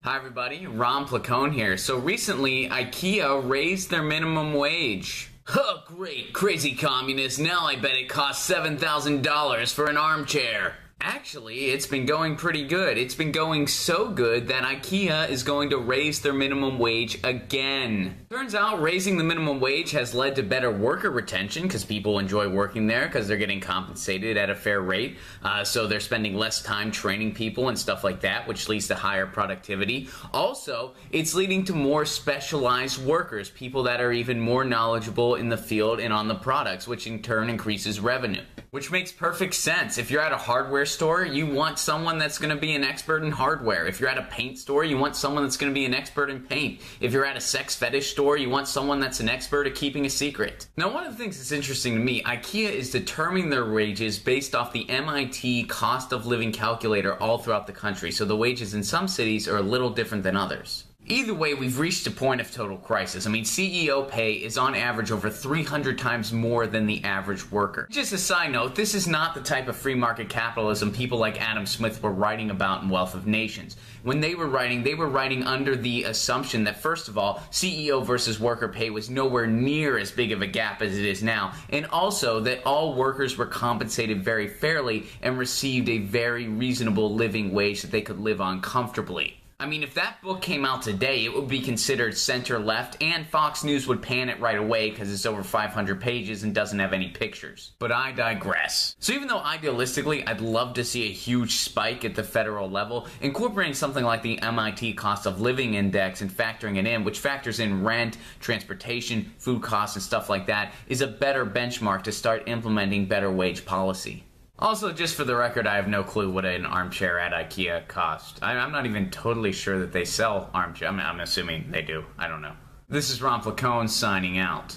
Hi everybody, Ron Placone here. So recently, IKEA raised their minimum wage. Huh, great, crazy communist. Now I bet it costs $7,000 for an armchair. Actually, it's been going pretty good. It's been going so good that IKEA is going to raise their minimum wage again. Turns out raising the minimum wage has led to better worker retention because people enjoy working there because they're getting compensated at a fair rate. So they're spending less time training people and stuff like that, which leads to higher productivity. Also, it's leading to more specialized workers, people that are even more knowledgeable in the field and on the products, which in turn increases revenue. Which makes perfect sense. If you're at a hardware store, you want someone that's going to be an expert in hardware. If you're at a paint store, you want someone that's going to be an expert in paint. If you're at a sex fetish store, you want someone that's an expert at keeping a secret. Now, one of the things that's interesting to me, IKEA is determining their wages based off the MIT cost of living calculator all throughout the country. So the wages in some cities are a little different than others. Either way, we've reached a point of total crisis. I mean, CEO pay is on average over 300 times more than the average worker. Just a side note, this is not the type of free market capitalism people like Adam Smith were writing about in Wealth of Nations. When they were writing under the assumption that, first of all, CEO versus worker pay was nowhere near as big of a gap as it is now, and also that all workers were compensated very fairly and received a very reasonable living wage that they could live on comfortably. I mean, if that book came out today, it would be considered center-left, and Fox News would pan it right away because it's over 500 pages and doesn't have any pictures. But I digress. So even though idealistically I'd love to see a huge spike at the federal level, incorporating something like the MIT Cost of Living Index and factoring it in, which factors in rent, transportation, food costs, and stuff like that, is a better benchmark to start implementing better wage policy. Also, just for the record, I have no clue what an armchair at IKEA cost. I'm not even totally sure that they sell armchairs. I'm assuming they do. I don't know. This is Ron Placone signing out.